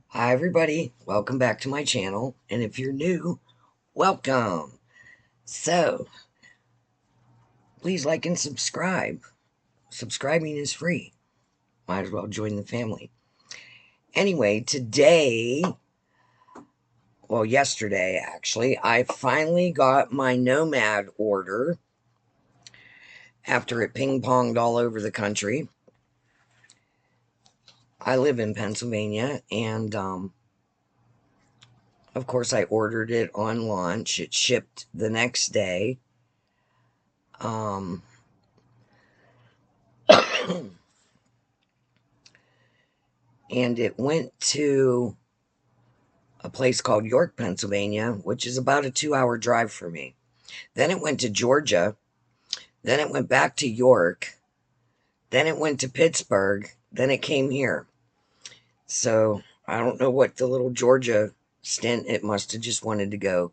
Hi everybody, welcome back to my channel, and if you're new, welcome. So, please like and subscribe. Subscribing is free. Might as well join the family. Anyway, today, well yesterday actually, I finally got my Nomad order after it ping-ponged all over the country. I live in Pennsylvania, and of course I ordered it on launch. It shipped the next day. Um, and it went to a place called York, Pennsylvania, which is about a 2-hour drive for me. Then it went to Georgia. Then it went back to York. Then it went to Pittsburgh. Then it came here. So I don't know what the little Georgia stint, it must have just wanted to go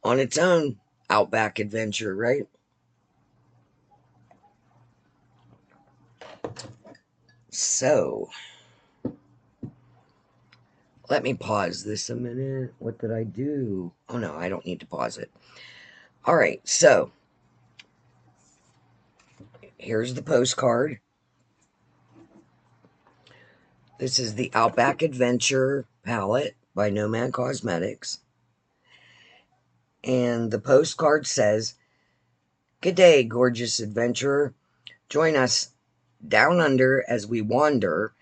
on its own Outback adventure, right? So let me pause this a minute. What did I do? Oh no, I don't need to pause it. All right, so here's the postcard. This is the Outback Adventure palette by Nomad Cosmetics. And the postcard says, "Good day, gorgeous adventurer. Join us down under as we wander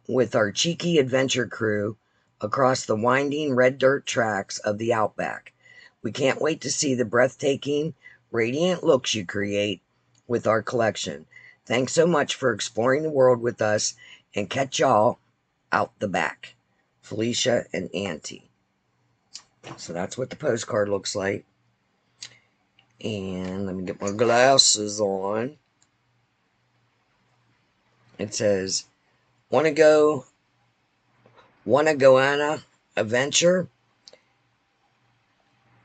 with our cheeky adventure crew across the winding red dirt tracks of the Outback. We can't wait to see the breathtaking, radiant looks you create with our collection. Thanks so much for exploring the world with us, and catch y'all out the back. Felicia and Auntie." So that's what the postcard looks like. And let me get my glasses on. It says, wanna go on a adventure?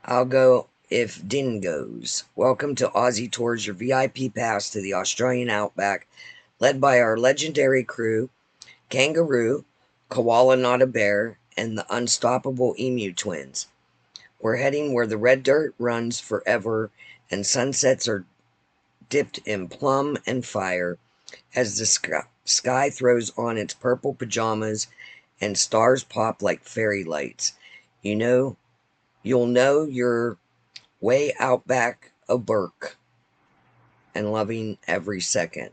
I'll go if Din goes. Welcome to Aussie Tours, your VIP pass to the Australian Outback, led by our legendary crew, Kangaroo, Koala Not a Bear, and the unstoppable Emu Twins. We're heading where the red dirt runs forever and sunsets are dipped in plum and fire as the sky throws on its purple pajamas and stars pop like fairy lights. You know, you'll know your way out back of Burke and loving every second.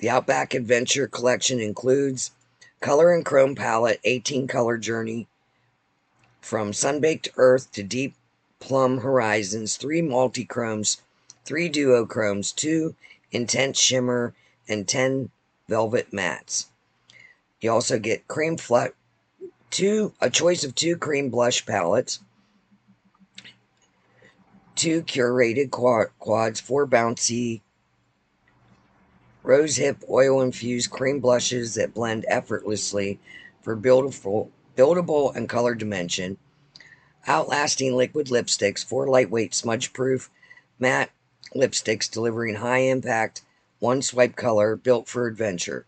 The Outback Adventure Collection includes color and chrome palette, 18 color journey from sunbaked earth to deep plum horizons, 3 multi-chromes, 3 duochromes, 2 intense shimmer, and 10 velvet mattes. You also get a choice of 2 cream blush palettes, 2 curated quads, 4 bouncy rose hip oil infused cream blushes that blend effortlessly for buildable and color dimension, outlasting liquid lipsticks, 4 lightweight smudge proof matte lipsticks delivering high impact one swipe color built for adventure.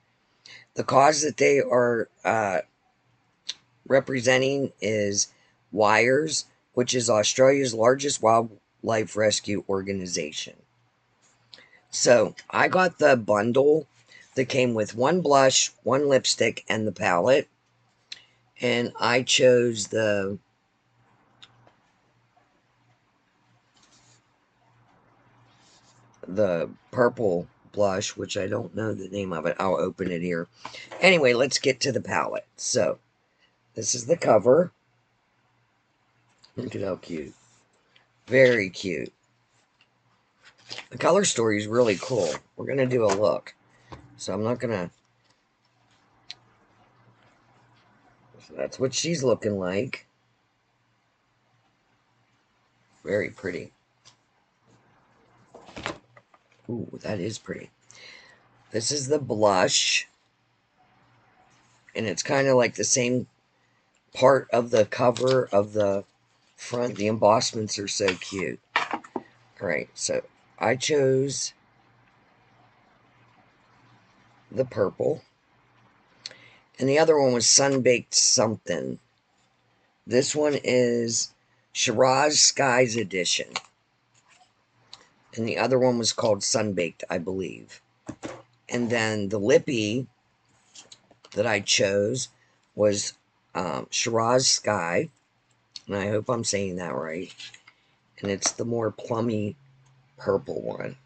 The cause that they are representing is WIRES, which is Australia's largest wildlife rescue organization. So I got the bundle that came with 1 blush, 1 lipstick, and the palette. And I chose the purple blush, which I don't know the name of it. I'll open it here. Anyway, let's get to the palette. So this is the cover. Look at how cute. Very cute. The color story is really cool. We're going to do a look. So I'm not going to... So that's what she's looking like. Very pretty. Ooh, that is pretty. This is the blush. And it's kind of like the same part of the cover of the front. The embossments are so cute. All right, so I chose the purple. And the other one was Sun-Baked Something. This one is Shiraz Skies Edition. And the other one was called Sun-Baked, I believe. And then the lippy that I chose was Shiraz Sky. And I hope I'm saying that right. And it's the more plummy purple one.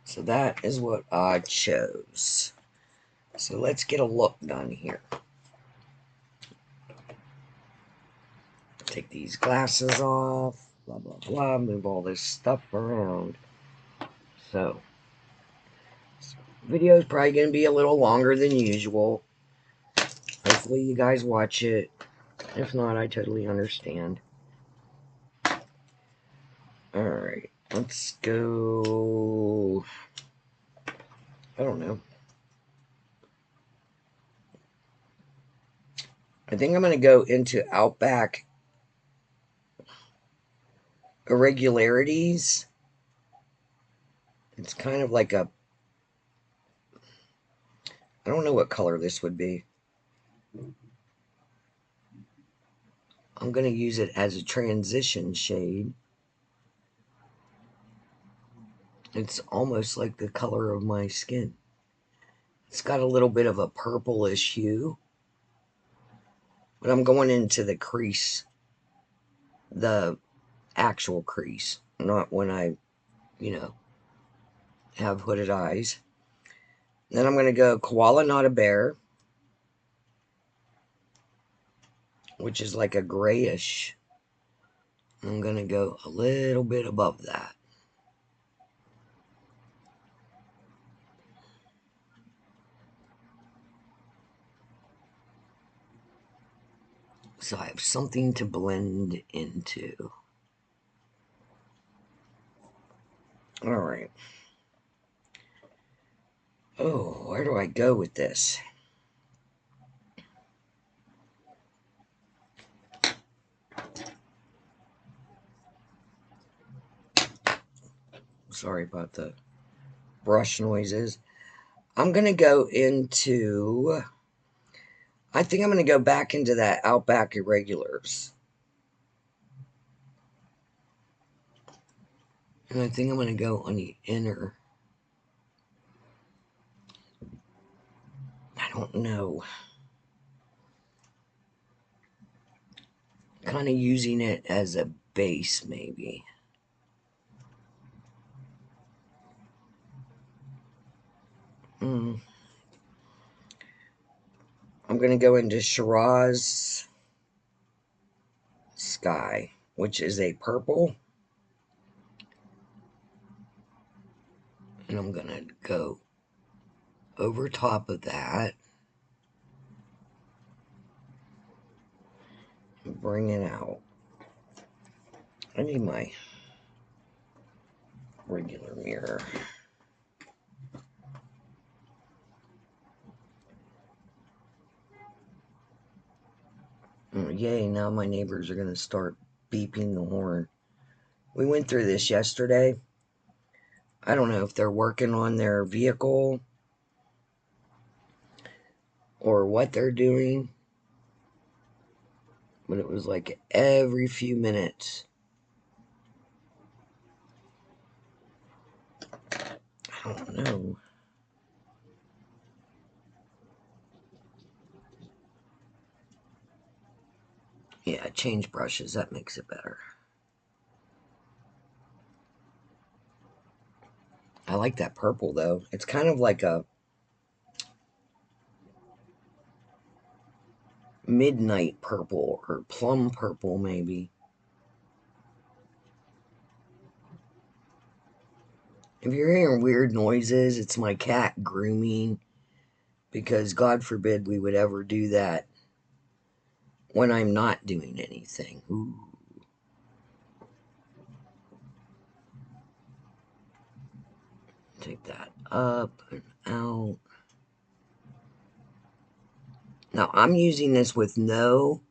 So that is what I chose. So let's get a look done here. Take these glasses off. Blah, blah, blah. Move all this stuff around. So, this video is probably going to be a little longer than usual. Hopefully you guys watch it. If not, I totally understand. Alright, let's go. I don't know. I think I'm going to go into Outback Irregularities. It's kind of like a, I don't know what color this would be. I'm going to use it as a transition shade. It's almost like the color of my skin. It's got a little bit of a purplish hue. But I'm going into the crease. The actual crease. Not when I, have hooded eyes. Then I'm going to go Koala Not a Bear, which is like a grayish. I'm going to go a little bit above that. So I have something to blend into. Alright. Oh, where do I go with this? Sorry about the brush noises. I'm going to go into... I think I'm going to go back into that Outback Irregulars. And I think I'm going to go on the inner. I don't know. Kind of using it as a base, maybe. I'm going to go into Shiraz Sky, which is a purple. And I'm going to go over top of that. And bring it out. I need my regular mirror. Oh, yay, now my neighbors are going to start beeping the horn. We went through this yesterday. I don't know if they're working on their vehicle or what they're doing, but it was like every few minutes. I don't know. Yeah, change brushes, that makes it better. I like that purple though. It's kind of like a midnight purple or plum purple maybe. If you're hearing weird noises, it's my cat grooming, because God forbid we would ever do that when I'm not doing anything. Ooh. Take that up and out. Now I'm using this with no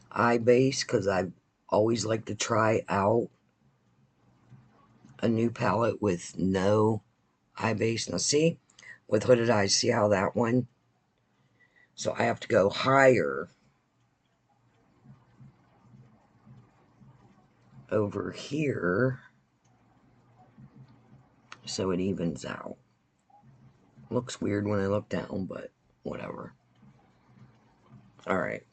eye base because I always like to try out a new palette with no eye base. Now see, with hooded eyes, see how that one So I have to go higher over here so it evens out. Looks weird when I look down, but whatever. All right.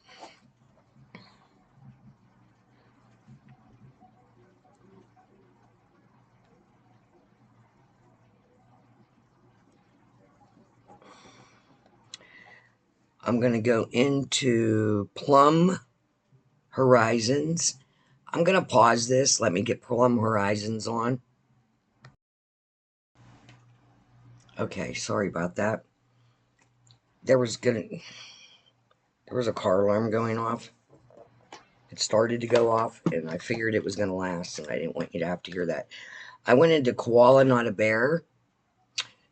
I'm going to go into Plum Horizons. I'm going to pause this. Let me get Plum Horizons on. Okay, sorry about that. There was a car alarm going off. It started to go off, and I figured it was going to last, and I didn't want you to have to hear that. I went into Koala Not a Bear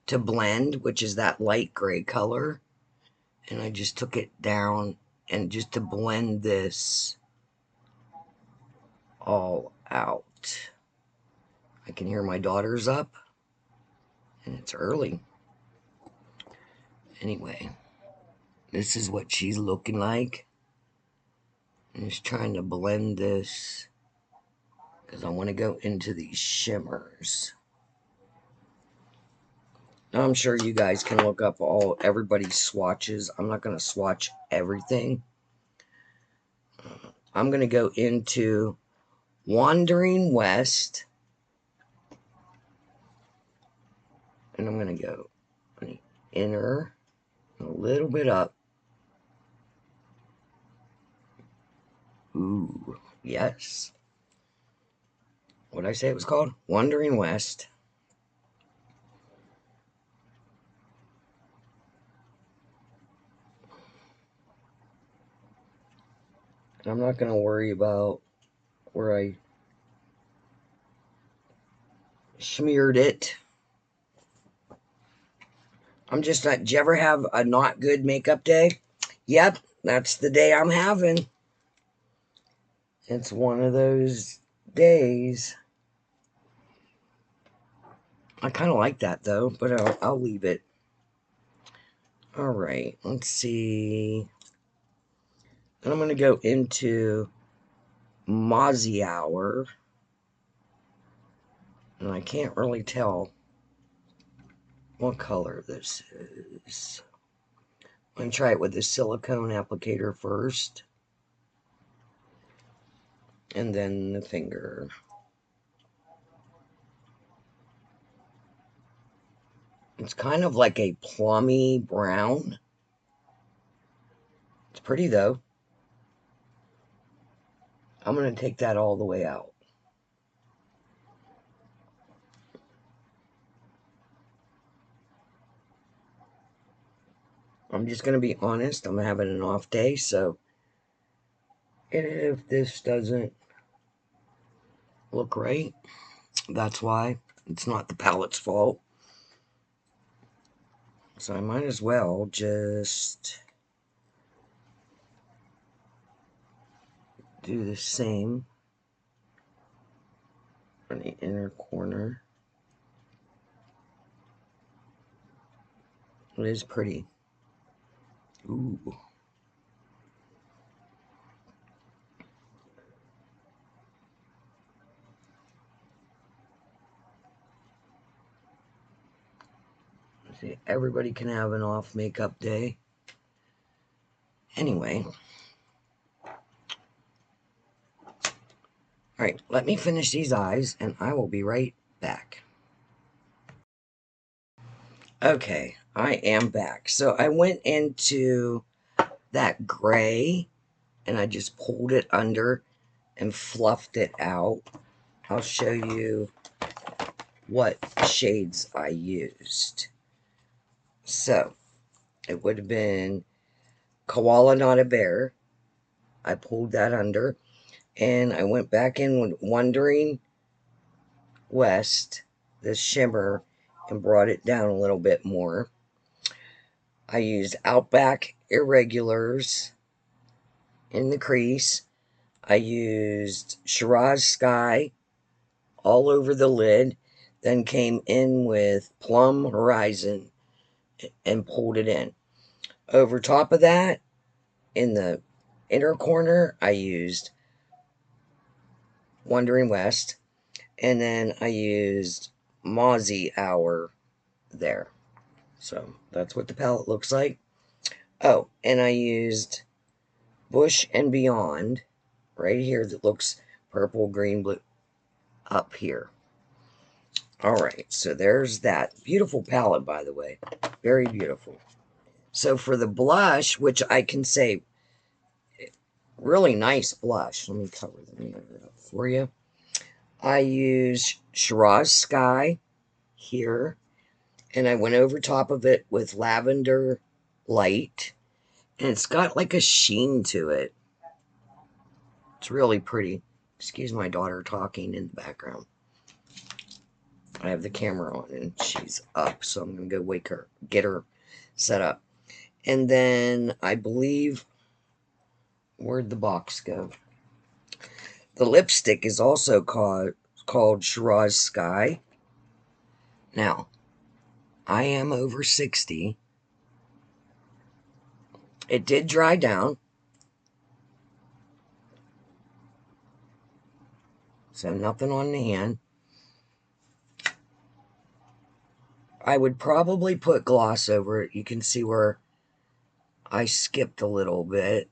to blend, which is that light gray color, and I just took it down and just to blend this all out. I can hear my daughter's up, and it's early. Anyway, this is what she's looking like. I'm just trying to blend this because I want to go into these shimmers. Now, I'm sure you guys can look up everybody's swatches. I'm not going to swatch everything. I'm going to go into Wandering West. And I'm going to go on the inner, a little bit up. Ooh, yes. What did I say it was called? Wandering West. And I'm not going to worry about where I smeared it. I'm just not. Did you ever have a not good makeup day? Yep, that's the day I'm having. It's one of those days. I kind of like that though, but I'll leave it. All right, let's see. And I'm going to go into Mozzie Hour. And I can't really tell what color this is. I'm going to try it with the silicone applicator first. And then the finger. It's kind of like a plummy brown. It's pretty though. I'm going to take that all the way out. I'm just going to be honest. I'm having an off day, so if this doesn't look right, that's why. It's not the palette's fault. So I might as well just do the same on the inner corner. It is pretty. Ooh. See, everybody can have an off makeup day. Anyway. Alright, let me finish these eyes and I will be right back. Okay, I am back. So I went into that gray and I just pulled it under and fluffed it out. I'll show you what shades I used. So it would have been Koala Not a Bear. I pulled that under and I went back in with Wandering West, the shimmer, and brought it down a little bit more. I used Outback Irregulars in the crease. I used Shiraz Sky all over the lid, then came in with Plum Horizon and pulled it in. Over top of that, in the inner corner, I used Wandering West, and then I used Mozzie Hour there. So that's what the palette looks like. Oh, and I used Bush and Beyond right here that looks purple, green, blue up here. All right, so there's that. Beautiful palette, by the way. Very beautiful. So for the blush, which I can say, really nice blush. Let me cover the mirror up for you. I use Shiraz Sky here, and I went over top of it with Lavender Light, and it's got like a sheen to it. It's really pretty. Excuse my daughter talking in the background. I have the camera on and she's up, so I'm going to go wake her, get her set up. And then I believe, where'd the box go? The lipstick is also called Shiraz Sky. Now, I am over 60. It did dry down. So nothing on the hand. I would probably put gloss over it. You can see where I skipped a little bit.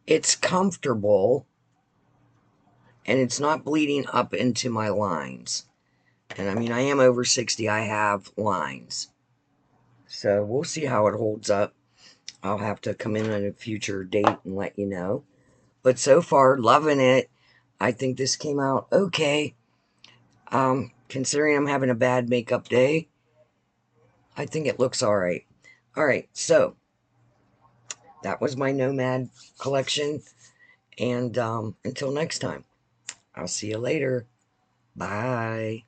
It's comfortable, and it's not bleeding up into my lines. And I mean, I am over 60. I have lines. So we'll see how it holds up. I'll have to come in on a future date and let you know. But so far, loving it. I think this came out okay. Considering I'm having a bad makeup day, I think it looks all right. All right, so that was my Nomad collection. And until next time, I'll see you later. Bye.